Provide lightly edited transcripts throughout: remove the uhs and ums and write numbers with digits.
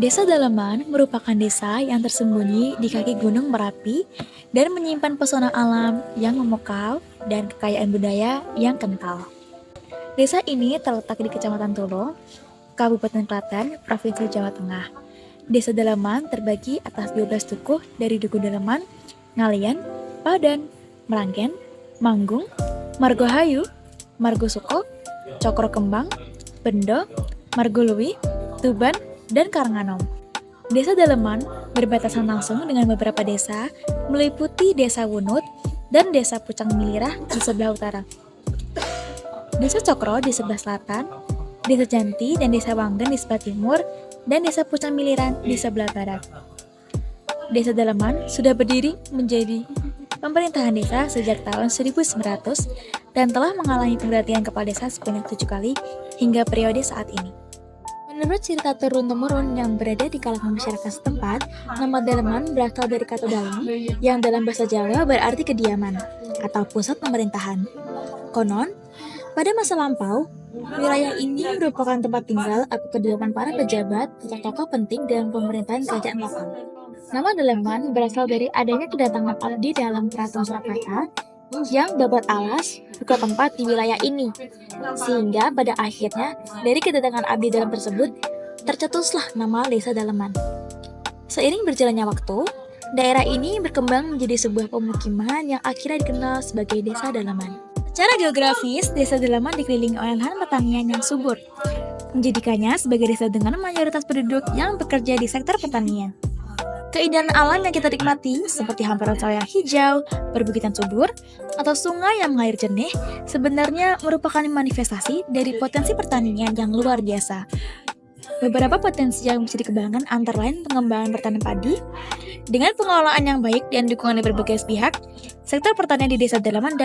Desa Daleman merupakan desa yang tersembunyi di kaki Gunung Merapi dan menyimpan pesona alam yang memukau dan kekayaan budaya yang kental. Desa ini terletak di Kecamatan Tulo, Kabupaten Klaten, Provinsi Jawa Tengah. Desa Daleman terbagi atas 12 dukuh dari Dukuh Daleman, Ngalian, Padan, Meranggen, Manggung, Margohayu, Margosuko, Cokro Kembang, Bendo, Margoluwi, Tuban, dan Karanganom. Desa Daleman berbatasan langsung dengan beberapa desa, meliputi Desa Wunut dan Desa Pucang Milirah di sebelah utara, Desa Cokro di sebelah selatan, Desa Janti dan Desa Wanggen di sebelah timur, dan Desa Pucang Miliran di sebelah barat. Desa Daleman sudah berdiri menjadi pemerintahan desa sejak tahun 1900 dan telah mengalami penggantian kepala desa sebanyak 7 kali hingga periode saat ini. Menurut cerita turun-temurun yang berada di kalangan masyarakat setempat, nama Daleman berasal dari kata dalam, yang dalam bahasa Jawa berarti kediaman atau pusat pemerintahan. Konon, pada masa lampau, wilayah ini merupakan tempat tinggal atau kediaman para pejabat atau tokoh penting dalam pemerintahan kerajaan lokal. Nama Daleman berasal dari adanya kedatangan abdi dalam Keraton Surakarta yang babat alas buka tempat di wilayah ini, sehingga pada akhirnya dari kedatangan abdi dalam tersebut tercetuslah nama Desa Daleman. Seiring berjalannya waktu, daerah ini berkembang menjadi sebuah pemukiman yang akhirnya dikenal sebagai Desa Daleman. Secara geografis, Desa Daleman dikelilingi oleh lahan pertanian yang subur, menjadikannya sebagai desa dengan mayoritas penduduk yang bekerja di sektor pertanian. Keindahan alam yang kita nikmati, seperti hamparan sawah yang hijau, perbukitan subur, atau sungai yang mengalir jernih, sebenarnya merupakan manifestasi dari potensi pertanian yang luar biasa. Beberapa potensi yang bisa dikembangkan antara lain pengembangan pertanian padi. Dengan pengelolaan yang baik dan dukungan dari berbagai pihak, sektor pertanian di Desa Daleman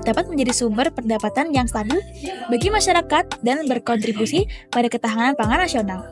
dapat menjadi sumber pendapatan yang stabil bagi masyarakat dan berkontribusi pada ketahanan pangan nasional.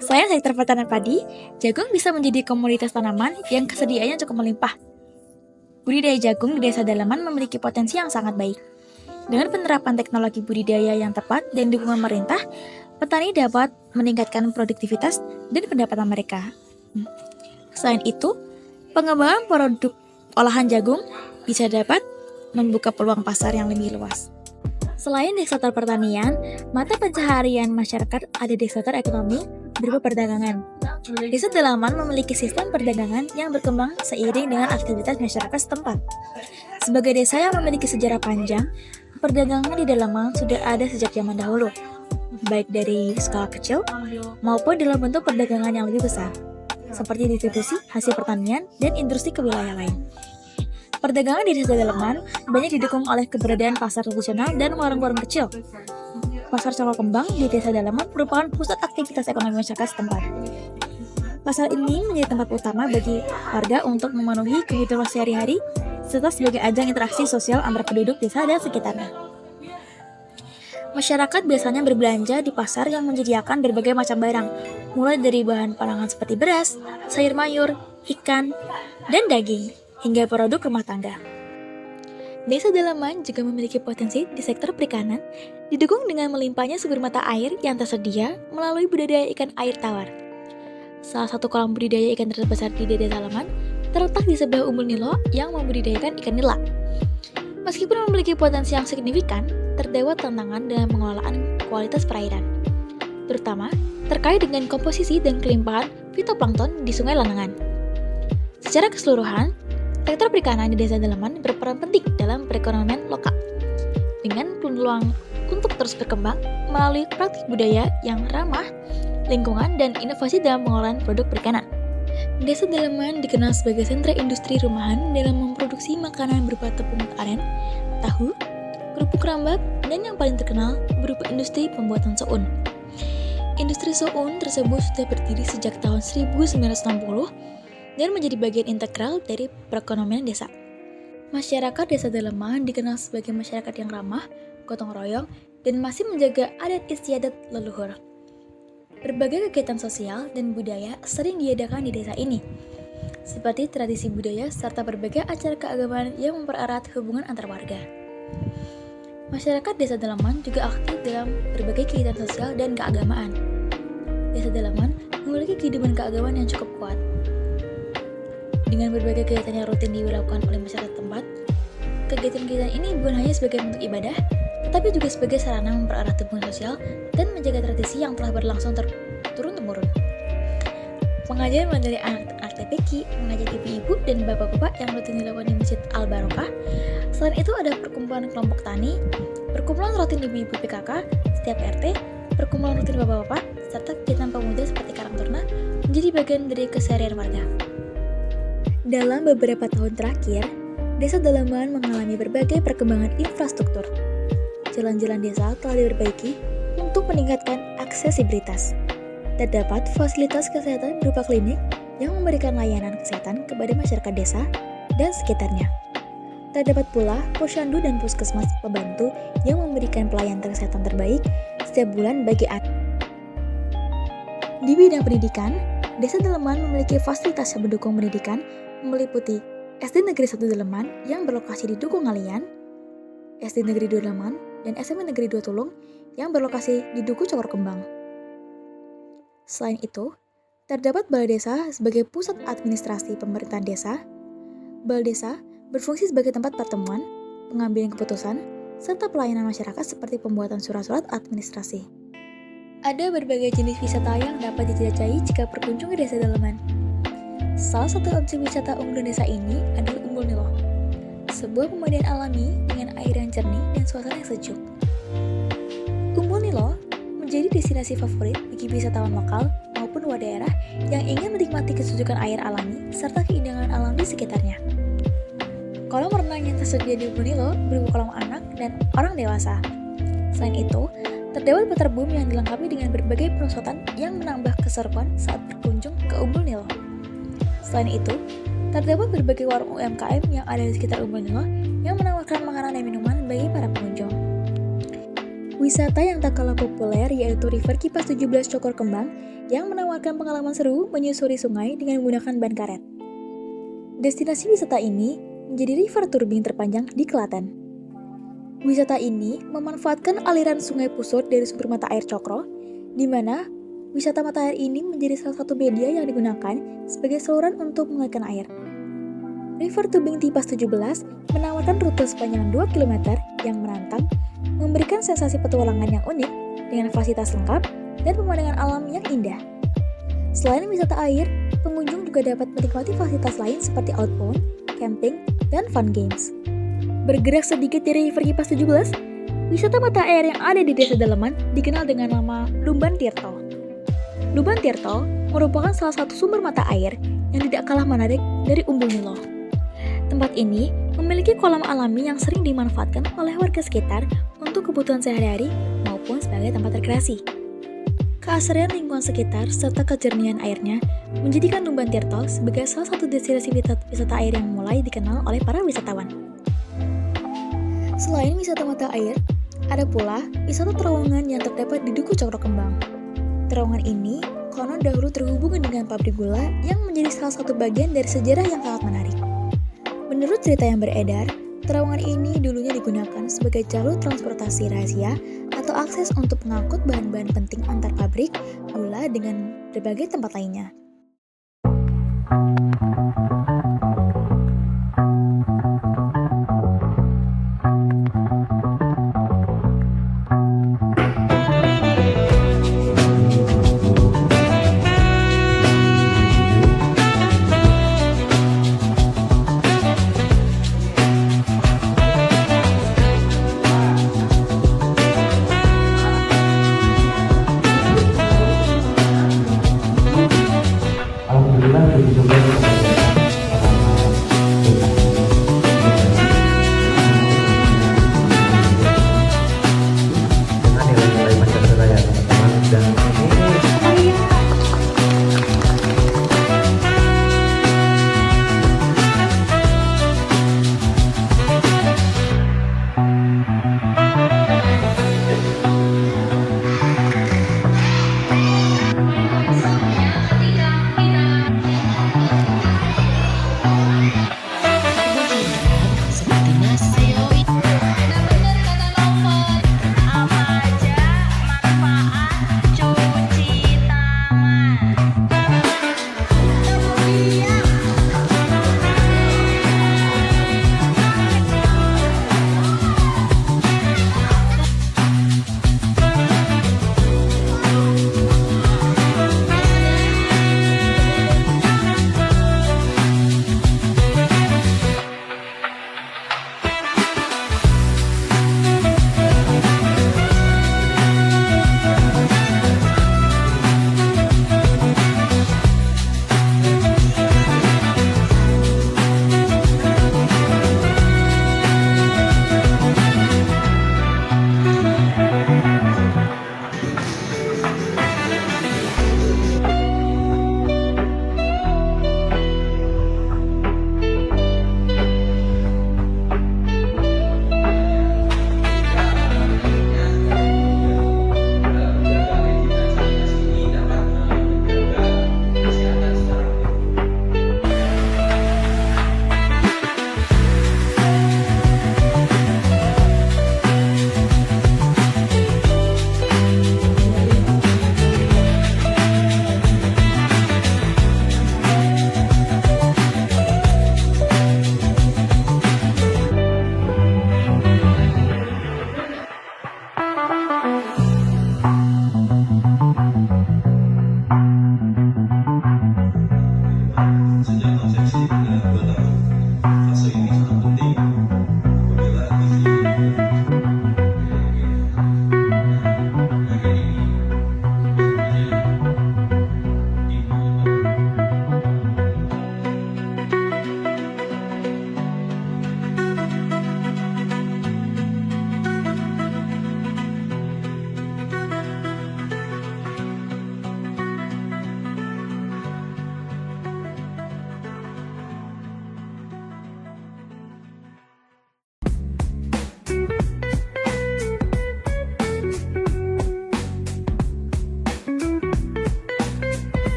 Selain sektor pertanian padi, jagung bisa menjadi komoditas tanaman yang kesediaannya cukup melimpah. Budidaya jagung di Desa Daleman memiliki potensi yang sangat baik. Dengan penerapan teknologi budidaya yang tepat dan dukungan pemerintah, petani dapat meningkatkan produktivitas dan pendapatan mereka. Selain itu, pengembangan produk olahan jagung bisa dapat membuka peluang pasar yang lebih luas. Selain di sektor pertanian, mata pencaharian masyarakat ada di sektor ekonomi berupa perdagangan. Desa Daleman memiliki sistem perdagangan yang berkembang seiring dengan aktivitas masyarakat setempat. Sebagai desa yang memiliki sejarah panjang, perdagangan di Daleman sudah ada sejak zaman dahulu, baik dari skala kecil maupun dalam bentuk perdagangan yang lebih besar, seperti distribusi hasil pertanian dan industri ke wilayah lain. Perdagangan di Desa Daleman banyak didukung oleh keberadaan pasar tradisional dan warung-warung kecil. Pasar Cokro Kembang di Desa Daleman merupakan pusat aktivitas ekonomi masyarakat setempat. Pasar ini menjadi tempat utama bagi warga untuk memenuhi kebutuhan sehari-hari, serta sebagai ajang interaksi sosial antar penduduk desa dan sekitarnya. Masyarakat biasanya berbelanja di pasar yang menyediakan berbagai macam barang, mulai dari bahan pangan seperti beras, sayur mayur, ikan, dan daging, hingga produk rumah tangga. Desa Daleman juga memiliki potensi di sektor perikanan, didukung dengan melimpahnya sumber mata air yang tersedia melalui budidaya ikan air tawar. Salah satu kolam budidaya ikan terbesar di Desa Daleman terletak di sebelah Umbul Nilo yang membudidayakan ikan nila. Meskipun memiliki potensi yang signifikan, terdapat tantangan dalam pengelolaan kualitas perairan, terutama terkait dengan komposisi dan kelimpahan fitoplankton di Sungai Lanangan. Secara keseluruhan, sektor perikanan di Desa Daleman berperan penting dalam perekonomian lokal, dengan peluang untuk terus berkembang melalui praktik budaya yang ramah lingkungan dan inovasi dalam pengolahan produk perikanan. Desa Daleman dikenal sebagai sentra industri rumahan dalam memproduksi makanan berupa tepung aren, tahu, kerupuk rambak, dan yang paling terkenal berupa industri pembuatan soun. Industri soun tersebut sudah berdiri sejak tahun 1960 dan menjadi bagian integral dari perekonomian desa. Masyarakat Desa Daleman dikenal sebagai masyarakat yang ramah, gotong royong, dan masih menjaga adat istiadat leluhur. Berbagai kegiatan sosial dan budaya sering diadakan di desa ini, seperti tradisi budaya serta berbagai acara keagamaan yang mempererat hubungan antar warga. Masyarakat Desa Daleman juga aktif dalam berbagai kegiatan sosial dan keagamaan. Desa Daleman memiliki kehidupan keagamaan yang cukup kuat. Dengan berbagai kegiatan yang rutin dilakukan oleh masyarakat tempat, kegiatan-kegiatan ini bukan hanya sebagai bentuk ibadah, tetapi juga sebagai sarana mempererat hubungan sosial dan menjaga tradisi yang telah berlangsung turun-temurun. Pengajian mulai dari anak-anak TPQ, mengajak ibu-ibu dan bapak-bapak yang rutin dilakukan di Masjid Al-Barokah. Selain itu ada perkumpulan kelompok tani, perkumpulan rutin ibu-ibu PKK, setiap RT, perkumpulan rutin bapak-bapak, serta kegiatan pemuda seperti Karang Taruna menjadi bagian dari keseharian warga. Dalam beberapa tahun terakhir, Desa Daleman mengalami berbagai perkembangan infrastruktur. Jalan-jalan desa telah diperbaiki untuk meningkatkan aksesibilitas. Terdapat fasilitas kesehatan berupa klinik yang memberikan layanan kesehatan kepada masyarakat desa dan sekitarnya. Terdapat pula posyandu dan puskesmas pembantu yang memberikan pelayanan kesehatan terbaik setiap bulan bagi anak. Di bidang pendidikan, Desa Daleman memiliki fasilitas yang mendukung pendidikan meliputi SD Negeri 1 Daleman yang berlokasi di Dukuh Ngalian, SD Negeri 2 Daleman, dan SMP Negeri 2 Tulung yang berlokasi di Dukuh Cokor Kembang. Selain itu, terdapat Balai Desa sebagai pusat administrasi pemerintahan desa. Balai Desa berfungsi sebagai tempat pertemuan, pengambilan keputusan, serta pelayanan masyarakat seperti pembuatan surat-surat administrasi. Ada berbagai jenis wisata yang dapat dijelajahi jika berkunjung ke Desa Daleman. Salah satu objek wisata unggulan desa ini adalah Umbul Nilo, sebuah pemandian alami dengan air yang jernih dan suasana yang sejuk. Umbul Nilo menjadi destinasi favorit bagi wisatawan lokal maupun luar daerah yang ingin menikmati kesejukan air alami serta keindahan alam di sekitarnya. Kolam renang yang tersedia di Umbul Nilo berupa kolam anak dan orang dewasa. Selain itu, terdapat waterboom yang dilengkapi dengan berbagai perosotan yang menambah keseruan saat berkunjung ke Umbul Nilo. Selain itu, terdapat berbagai warung UMKM yang ada di sekitar Umbul Nilo yang menawarkan makanan dan minuman bagi para pengunjung. Wisata yang tak kalah populer yaitu River Kipas 17 Cokor Kembang yang menawarkan pengalaman seru menyusuri sungai dengan menggunakan ban karet. Destinasi wisata ini menjadi river tubing terpanjang di Klaten. Wisata ini memanfaatkan aliran sungai pusur dari sumber mata air Cokro, di mana wisata mata air ini menjadi salah satu media yang digunakan sebagai saluran untuk mengalirkan air. River Tubing Tipas 17 menawarkan rute sepanjang 2 km yang menantang, memberikan sensasi petualangan yang unik dengan fasilitas lengkap dan pemandangan alam yang indah. Selain wisata air, pengunjung juga dapat menikmati fasilitas lain seperti outbound, camping, dan fun games. Bergerak sedikit dari River Kipas 17, wisata mata air yang ada di Desa Daleman dikenal dengan nama Lumban Tirto. Lumban Tirto merupakan salah satu sumber mata air yang tidak kalah menarik dari Umbul Nilo. Tempat ini memiliki kolam alami yang sering dimanfaatkan oleh warga sekitar untuk kebutuhan sehari-hari maupun sebagai tempat rekreasi. Keasrian lingkungan sekitar serta kejernihan airnya menjadikan Lumban Tirto sebagai salah satu destinasi wisata air yang mulai dikenal oleh para wisatawan. Selain wisata mata air, ada pula wisata terowongan yang terdapat di Dukuh Cokro Kembang. Terowongan ini konon dahulu terhubung dengan pabrik gula yang menjadi salah satu bagian dari sejarah yang sangat menarik. Menurut cerita yang beredar, terowongan ini dulunya digunakan sebagai jalur transportasi rahasia atau akses untuk mengangkut bahan-bahan penting antar pabrik gula dengan berbagai tempat lainnya.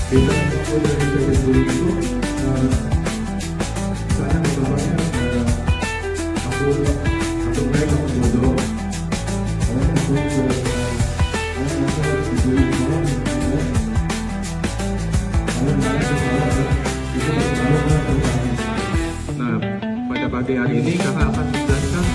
Beda waktu dari bagian dulu itu misalnya contohnya akun baik, akun bodoh. Kalian akun sudah kalian merasa dibeli malam dan kalian merasa itu berpengaruh pada perusahaan. Nah, pada pagi hari ini kakak akan menjelaskan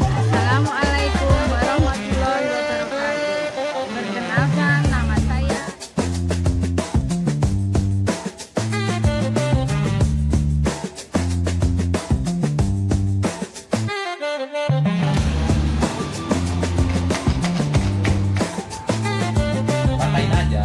Assalamualaikum warahmatullahi wabarakatuh. Perkenalkan, nama saya Patain aja.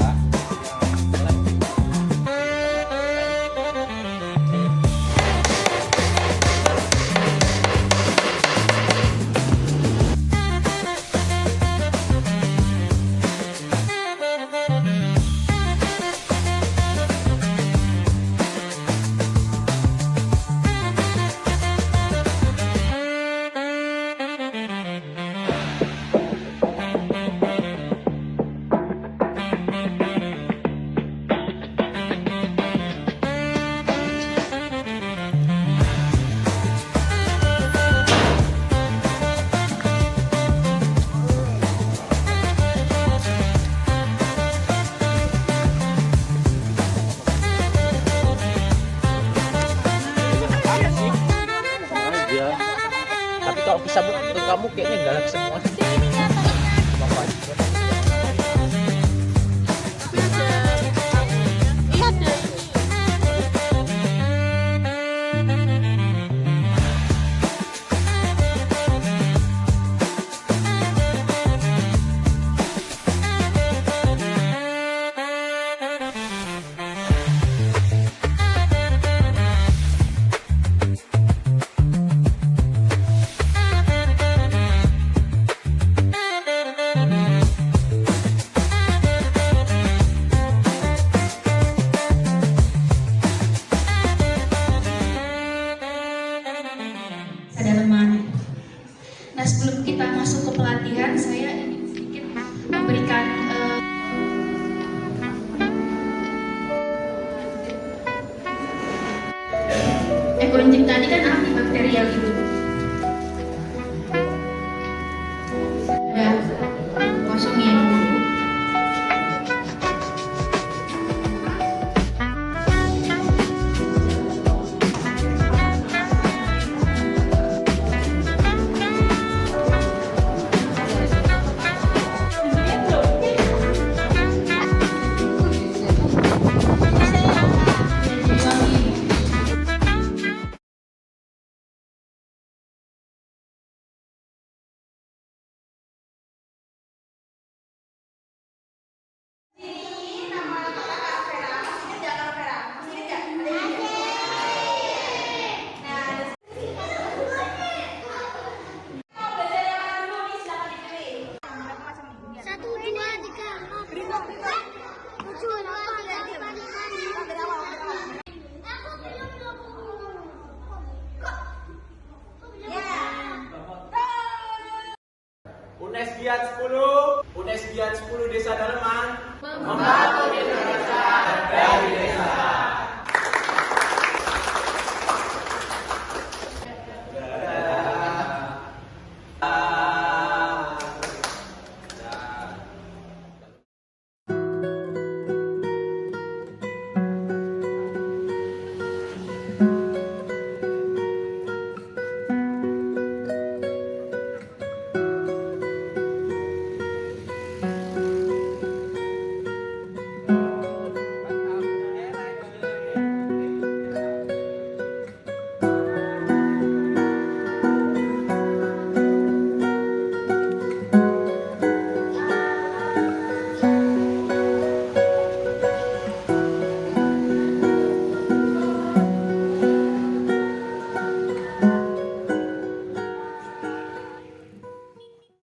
Aja. Tapi kalau bisa ke kamu kayaknya galak semua. Kedalaman. Nah, sebelum kita masuk ke pelatihan, saya ingin sedikit memberikan ekoenzim tadi kan antibakterial itu. Ada kosongnya dulu. UNES Giat 10 Desa Daleman membangun Indonesia dari desa.